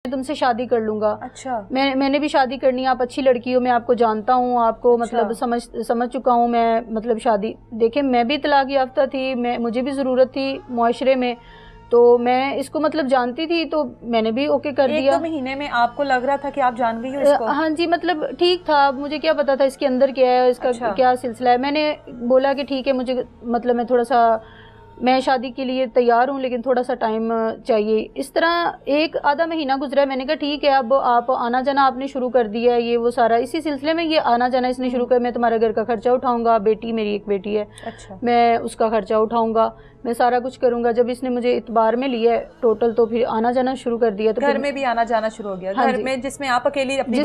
तुमसे शादी कर लूंगा। अच्छा। मैंने भी शादी करनी है, आप अच्छी लड़की हो, मैं आपको जानता हूँ, आपको मतलब समझ चुका हूँ मैं, मतलब शादी। देखिए मैं भी तलाक याफ्ता थी, मुझे भी ज़रूरत थी मुआशरे में, तो मैं इसको मतलब जानती थी, तो मैंने भी ओके कर दिया। 1-2 महीने में आपको लग रहा था कि आप जान गई हो इसको? हाँ जी, मतलब ठीक था, मुझे क्या पता था इसके अंदर क्या है, इसका क्या सिलसिला है। मैंने बोला कि ठीक है, मुझे मतलब मैं शादी के लिए तैयार हूँ, लेकिन थोड़ा सा टाइम चाहिए। इस तरह 1-आधा महीना गुजरा, मैंने कहा ठीक है, अब आप आना जाना आपने शुरू कर दिया है, ये वो सारा इसी सिलसिले में ये आना जाना इसने शुरू कर, मैं तुम्हारा घर का खर्चा उठाऊंगा, मेरी एक बेटी है, मैं उसका खर्चा उठाऊंगा, मैं सारा कुछ करूंगा। जब इसने मुझे इतबार में लिया टोटल, तो फिर आना जाना शुरू कर दिया। तो घर में भी आना जाना शुरू हो गया? हाँ, घर में जिसमें आप अकेली अपनी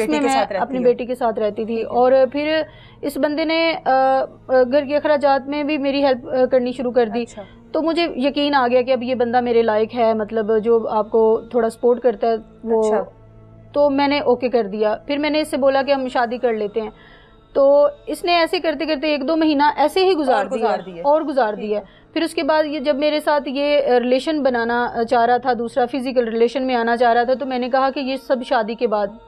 बेटी के साथ रहती थी। और फिर इस बंदे ने घर के अखराजात में भी मेरी हेल्प करनी शुरू कर दी। तो मुझे यकीन आ गया कि अब ये बंदा मेरे लायक है, मतलब जो आपको थोड़ा सपोर्ट करता है वो। तो मैंने ओके कर दिया। फिर मैंने इससे बोला कि हम शादी कर लेते हैं, तो इसने ऐसे करते करते 1-2 महीना ऐसे ही गुजार दिया। फिर उसके बाद ये जब मेरे साथ ये रिलेशन बनाना चाह रहा था, दूसरा फिजिकल रिलेशन में आना चाह रहा था, तो मैंने कहा कि ये सब शादी के बाद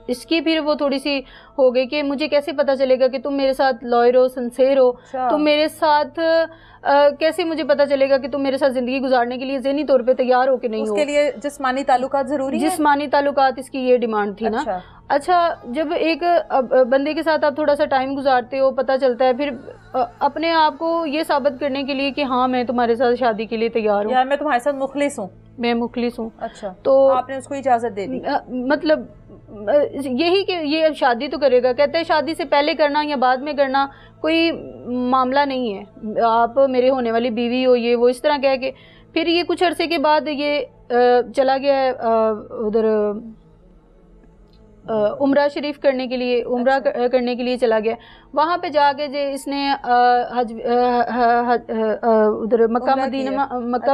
इसकी फिर वो थोड़ी सी हो गई कि मुझे कैसे पता चलेगा कि तुम मेरे साथ लॉयल हो, सिंसेयर हो, तुम मेरे साथ कैसे मुझे पता चलेगा कि तुम मेरे साथ जिंदगी गुजारने के लिए ज़हनी तौर पे तैयार हो कि नहीं हो। उसके लिए जिस्मानी ताल्लुकात जरूरी है। जिस्मानी ताल्लुकात इसकी ये डिमांड थी ना। अच्छा, जब एक बंदे के साथ आप थोड़ा सा टाइम गुजारते हो, पता चलता है, फिर अपने आप को ये साबित करने के लिए कि हाँ मैं तुम्हारे साथ शादी के लिए तैयार हूँ, यार मैं तुम्हारे साथ मुखलिस हूँ, मैं मुखलिस हूँ। अच्छा, तो आपने उसको इजाजत दे दी? मतलब यही कि ये अब शादी तो करेगा, कहते हैं शादी से पहले करना या बाद में करना कोई मामला नहीं है, आप मेरे होने वाली बीवी हो, ये वो इस तरह कह के। फिर ये कुछ अरसे के बाद ये चला गया उधर उम्रा शरीफ करने के लिए, करने के लिए चला गया। वहाँ पे जाके जो इसने उधर मक्का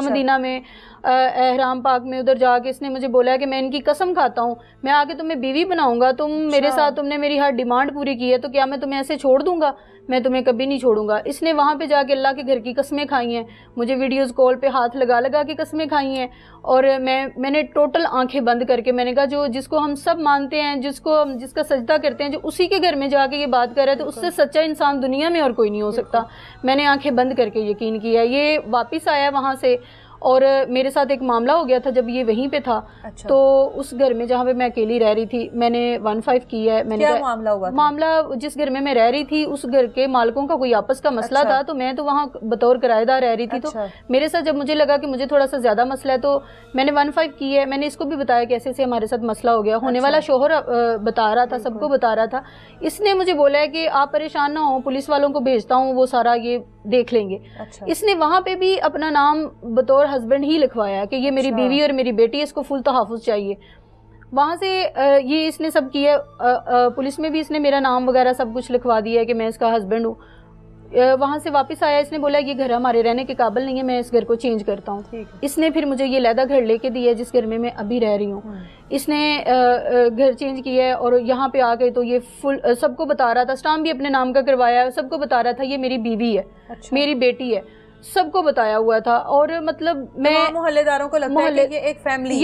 मदीना में एहराम पाक में उधर जाके इसने मुझे बोला है कि मैं इनकी कसम खाता हूँ, मैं आके तुम्हें बीवी बनाऊंगा, तुम मेरे साथ, तुमने मेरी हर डिमांड पूरी की है, तो क्या मैं तुम्हें ऐसे छोड़ दूंगा? मैं तुम्हें कभी नहीं छोड़ूंगा। इसने वहाँ पे जाके अल्लाह के घर की कसमें खाई हैं, मुझे वीडियोस कॉल पे हाथ लगा लगा के कसमें खाई हैं, और मैंने टोटल आंखें बंद करके मैंने कहा जो जिसको हम सब मानते हैं, जिसका सजदा करते हैं, जो उसी के घर में जाके ये बात कर रहा है, तो उससे सच्चा इंसान दुनिया में और कोई नहीं हो सकता। मैंने आंखें बंद करके यकीन किया। ये वापस आया वहाँ से, और मेरे साथ एक मामला हो गया था जब ये वहीं पे था। अच्छा। तो उस घर में जहाँ पे मैं अकेली रह रही थी, मैंने 1-5 किया है। मैंने क्या मामला हुआ था? मामला जिस घर में मैं रह रही थी उस घर के मालिकों का कोई आपस का मसला था, तो मैं तो वहाँ बतौर किराएदार रह रही थी। तो मेरे साथ जब मुझे लगा कि मुझे थोड़ा सा ज्यादा मसला है, तो मैंने 1-5 की है। मैंने इसको भी बताया कि ऐसे हमारे साथ मसला हो गया। होने वाला शोहर बता रहा था, सबको बता रहा था। इसने मुझे बोला है कि आप परेशान ना हो, पुलिस वालों को भेजता हूँ, वो सारा ये देख लेंगे। इसने वहां पे भी अपना नाम बतौर हस्बैंड ही लिखवाया कि ये मेरी बीवी और मेरी बेटी है, इसको फुल तहफ़्फ़ुज़ चाहिए। वहां से ये इसने सब किया। पुलिस में भी इसने मेरा नाम वगैरह सब कुछ लिखवा दिया है कि मैं इसका हस्बैंड हूँ। वहां से वापस आया, इसने बोला ये घर हमारे रहने के काबिल नहीं है, मैं इस घर को चेंज करता हूँ। इसने फिर मुझे ये लहदा घर लेके दिया जिस घर में मैं अभी रह रही हूँ। इसने घर चेंज किया है, और यहाँ पे आ गए तो ये फुल सबको बता रहा था, स्टाम्प भी अपने नाम का करवाया, सबको बता रहा था ये मेरी बीवी है, मेरी बेटी है, सबको बताया हुआ था। और मतलब मैं मोहल्लेदारों को लगता है कि ये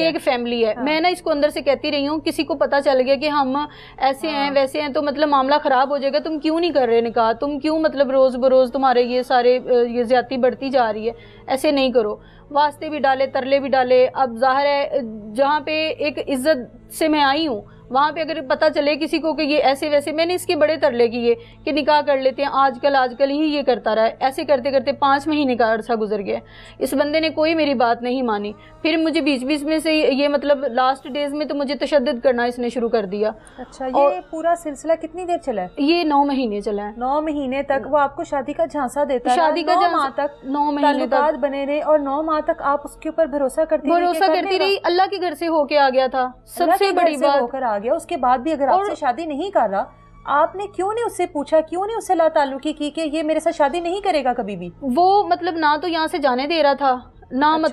एक फैमिली है। हाँ। मैं ना इसको अंदर से कहती रही हूँ, किसी को पता चल गया कि हम ऐसे हैं वैसे हैं, तो मतलब मामला खराब हो जाएगा। तुम क्यों नहीं कर रहे निकाह, तुम क्यों मतलब रोज बरोज तुम्हारे ये सारे ये ज्यादती बढ़ती जा रही है, ऐसे नहीं करो। वास्ते भी डाले, तरले भी डाले। अब जाहिर है जहाँ पे एक इज्जत से मैं आई हूँ, वहां पे अगर पता चले किसी को कि ये ऐसे वैसे, मैंने इसके बड़े तरले किए कि निकाह कर लेते हैं, आजकल ही ये करता रहा। ऐसे करते करते 5 महीने का अरसा गुजर गया। इस बंदे ने कोई मेरी बात नहीं मानी। फिर मुझे बीच बीच में से ये मतलब लास्ट डेज में तो मुझे तशद्दुद करना इसने शुरू कर दिया। अच्छा, ये पूरा सिलसिला कितनी देर चला है? ये 9 महीने चला है। 9 महीने तक वो आपको शादी का झांसा देता है? शादी का 9 माह तक, 9 महीने तक बने रहे, और 9 माह तक आप उसके ऊपर भरोसा करती रही। अल्लाह के घर से होके आ गया था, सबसे बड़ी बात होकर आ गया। उसके बाद भी अगर आपसे शादी नहीं कर रहा, आपने क्यों नहीं उससे पूछा, क्यों नहीं उससे ला ताल्लुकी की कि ये मेरे साथ शादी नहीं करेगा कभी भी? वो मतलब ना तो यहाँ से जाने दे रहा था ना। अच्छा।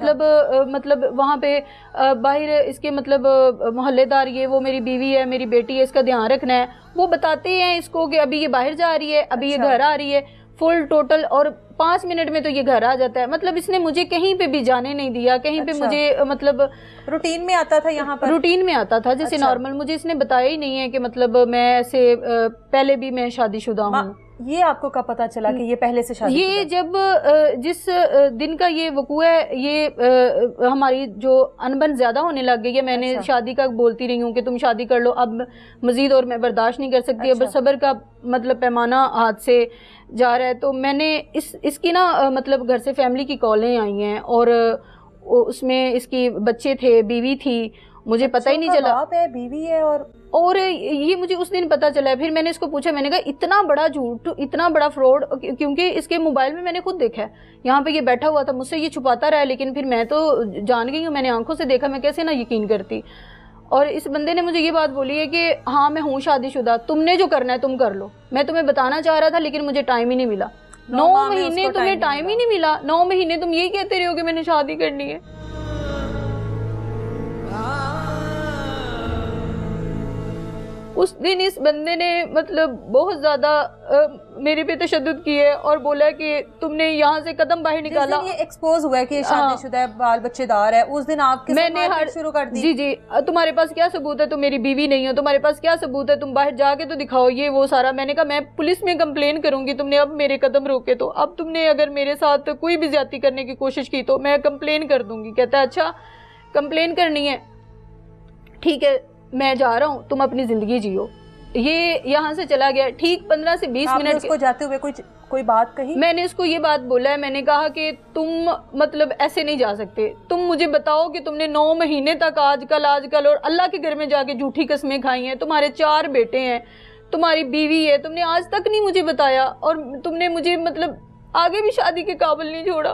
मतलब वहाँ पे बाहर इसके मतलब मोहल्लेदार, ये वो मेरी बीवी है, मेरी बेटी है, इसका ध्यान रखना है, वो बताते हैं इसको कि अभी ये बाहर जा रही है, अभी ये घर आ रही है, फुल टोटल। और 5 मिनट में तो ये घर आ जाता है। मतलब इसने मुझे कहीं पे भी जाने नहीं दिया, कहीं पे मुझे मतलब रूटीन में आता था, यहाँ पर रूटीन में आता था जैसे नॉर्मल। मुझे इसने बताया ही नहीं है कि मतलब मैं ऐसे पहले भी मैं शादीशुदा हूँ। ये आपको कब पता चला कि ये पहले से शादी? ये जब जिस दिन का ये वकूआ है, ये हमारी जो अनबन ज्यादा होने लग गई है। मैंने शादी का बोलती रही हूँ कि तुम शादी कर लो, अब मजीद और मैं बर्दाश्त नहीं कर सकती। अब सब्र का मतलब पैमाना हाथ से जा रहा है। तो मैंने इसकी ना मतलब घर से फैमिली की कॉलें आई हैं और उसमें इसकी बच्चे थे, बीवी थी, मुझे पता ही नहीं चला। बाप है, बीवी है, और ये मुझे उस दिन पता चला। फिर मैंने इसको पूछा, मैंने कहा इतना बड़ा झूठ, इतना बड़ा फ्रॉड, क्योंकि इसके मोबाइल में मैंने खुद देखा है, यहाँ पे ये बैठा हुआ था, मुझसे ये छुपाता रहा। लेकिन फिर मैं तो जान गई हूँ, मैंने आंखों से देखा, मैं कैसे ना यकीन करती। और इस बंदे ने मुझे ये बात बोली है कि हाँ मैं हूँ शादीशुदा, तुमने जो करना है तुम कर लो। मैं तुम्हें बताना चाह रहा था लेकिन मुझे टाइम ही नहीं मिला। 9 महीने तुम्हें टाइम ही नहीं मिला। 9 महीने तुम यही कहते रहे हो कि मैंने शादी करनी है। उस दिन इस बंदे ने मतलब बहुत ज्यादा मेरे पे तशद्दुद की है और बोला कि तुमने यहाँ से कदम बाहर निकाला। ये एक्सपोज हुआ है कि शादीशुदा है, बाल बच्चेदार है, उस दिन आपके मैंने शुरू कर दी। जी जी, तुम्हारे पास क्या सबूत है तुम मेरी बीवी नहीं हो? तुम्हारे पास क्या सबूत है? तुम बाहर जाके तो दिखाओ ये वो सारा। मैंने कहा मैं पुलिस में कंप्लेन करूंगी, तुमने अब मेरे कदम रोके तो। अब तुमने अगर मेरे साथ कोई भी ज्यादती करने की कोशिश की तो मैं कंप्लेन कर दूंगी। कहता है अच्छा कंप्लेन करनी है, ठीक है मैं जा रहा हूँ, तुम अपनी जिंदगी जियो। ये यहाँ से चला गया। ठीक 15 से 20 मिनट उसको जाते हुए कोई बात कही? मैंने उसको ये बात बोला है, मैंने कहा कि तुम मतलब ऐसे नहीं जा सकते, तुम मुझे बताओ कि तुमने 9 महीने तक आजकल और अल्लाह के घर में जाके झूठी कस्में खाई हैं, तुम्हारे 4 बेटे हैं, तुम्हारी बीवी है, तुमने आज तक नहीं मुझे बताया और तुमने मुझे मतलब आगे भी शादी के काबिल नहीं छोड़ा।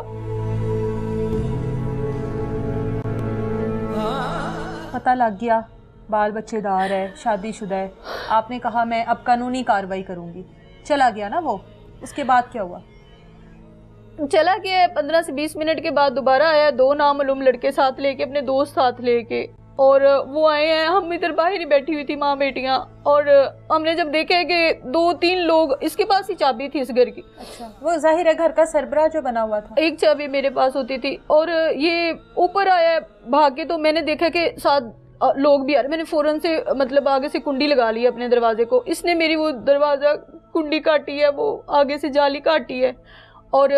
पता लग गया बाल बच्चेदार है, शादीशुदा है, आपने कहा मैं अब कानूनी कार्रवाई करूंगी, चला गया ना वो। उसके बाद क्या हुआ? चला गया। 15 से 20 मिनट के बाद दोबारा आया, 2 नामालूम लड़के साथ लेके, अपने दोस्त साथ लेके, और वो आए हैं। हम इधर बाहर ही बैठी हुई थी माँ बेटियां, और हमने जब देखा कि 2-3 लोग, इसके पास ही चाबी थी इस घर की। अच्छा, वो जाहिर है घर का सरबराह जो बना हुआ था, एक चाबी मेरे पास होती थी। और ये ऊपर आया भाग के, तो मैंने देखा कि साथ लोग भी आ रहे। मैंने फौरन से मतलब आगे से कुंडी लगा ली अपने दरवाजे को। इसने मेरी वो दरवाजा कुंडी काटी है, वो आगे से जाली काटी है और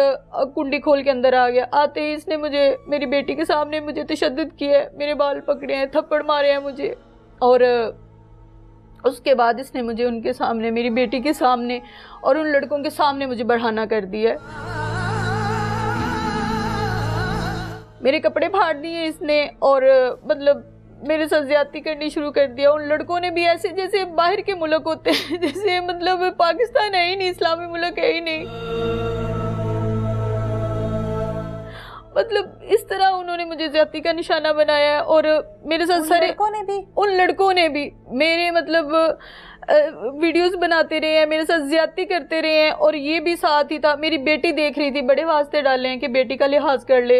कुंडी खोल के अंदर आ गया। आते ही इसने मुझे मेरी बेटी के सामने मुझे तशद्दुद किया है, मेरे बाल पकड़े हैं, थप्पड़ मारे हैं मुझे। और उसके बाद इसने मुझे उनके सामने, मेरी बेटी के सामने और उन लड़कों के सामने मुझे बढ़ाना कर दिया है। मेरे कपड़े फाड़ दिए इसने और मतलब मेरे साथ ज्यादती करनी शुरू कर दिया। उन लड़कों ने भी ऐसे जैसे बाहर के मुल्क होते हैं, जैसे मतलब पाकिस्तान है ही नहीं, इस्लामी मुल्क है ही नहीं, मतलब इस तरह उन्होंने मुझे ज्यादती का निशाना बनाया है। और मेरे साथ सारे उन लड़कों ने भी मेरे मतलब वीडियोस बनाते रहे हैं, मेरे साथ ज्यादती करते रहे हैं। और ये भी साथ ही था, मेरी बेटी देख रही थी, बड़े वास्ते डाले हैं कि बेटी का लिहाज कर ले।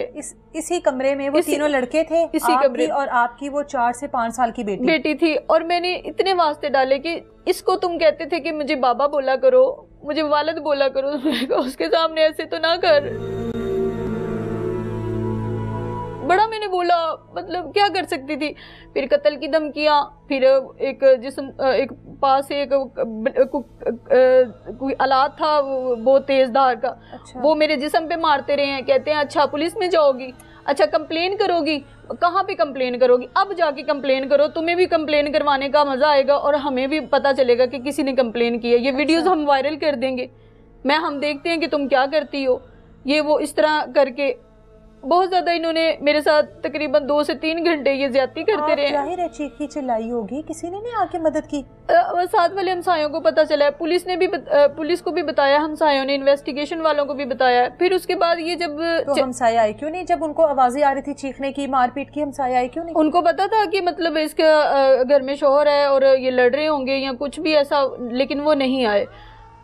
इसी कमरे में वो तीनों लड़के थे, इसी कमरे, और आपकी वो 4 से 5 साल की बेटी थी। और मैंने इतने वास्ते डाले कि इसको तुम कहते थे कि मुझे बाबा बोला करो, मुझे वालिद बोला करो, उसके सामने ऐसे तो ना कर। बड़ा मैंने बोला, मतलब क्या कर सकती थी। फिर कत्ल की धमकियां, फिर एक पास एक कोई आलात था बहुत तेज धार का। अच्छा। वो मेरे जिस्म पे मारते रहे हैं। कहते हैं अच्छा पुलिस में जाओगी, अच्छा कंप्लेन करोगी, कहाँ पे कंप्लेन करोगी, अब जाके कंप्लेन करो, तुम्हें भी कंप्लेन करवाने का मजा आएगा और हमें भी पता चलेगा कि किसी ने कंप्लेन की है। ये वीडियोस हम वायरल कर देंगे, हम देखते हैं कि तुम क्या करती हो। ये वो इस तरह करके बहुत ज्यादा इन्होंने मेरे साथ तकरीबन 2 से 3 घंटे ये ज्यादती करते रहे। जाहिर है चीखी चिल्लाई होगी, किसी ने नहीं आके मदद की? साथ वाले हमसायों को पता चला है, पुलिस को भी बताया, हमसायों ने, इन्वेस्टिगेशन वालों को भी बताया। फिर उसके बाद ये जब तो हमसाये आए क्यों नहीं? जब उनको आवाजें आ रही थी चीखने की, मारपीट की, हमसाये आए क्यों नहीं? उनको पता था कि मतलब इसका घर में शोहर है और ये लड़ रहे होंगे या कुछ भी ऐसा, लेकिन वो नहीं आए।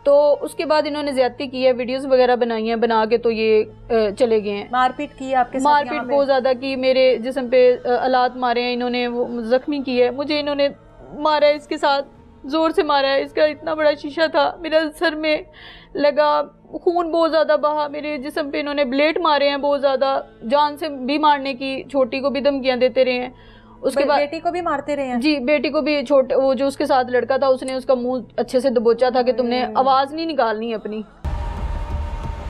तो उसके बाद इन्होंने ज्यादती की है, वीडियोस वगैरह बनाई हैं, बना के तो ये चले गए हैं। मारपीट की आपके साथ? मारपीट बहुत ज्यादा की, मेरे जिस्म पे आलात मारे हैं इन्होंने, वो जख्मी की है मुझे, इन्होंने मारा है, इसके साथ जोर से मारा है। इसका इतना बड़ा शीशा था मेरा सर में लगा, खून बहुत ज्यादा बहा, मेरे जिस्म पे इन्होंने ब्लेड मारे हैं बहुत ज्यादा, जान से भी मारने की, छोटी को भी धमकियां देते रहे हैं। उसके बाद बेटी को भी मारते रहे हैं? जी, बेटी को भी। छोटे वो जो उसके साथ लड़का था उसने उसका मुंह अच्छे से दबोचा था कि तुमने आवाज नहीं निकालनी अपनी।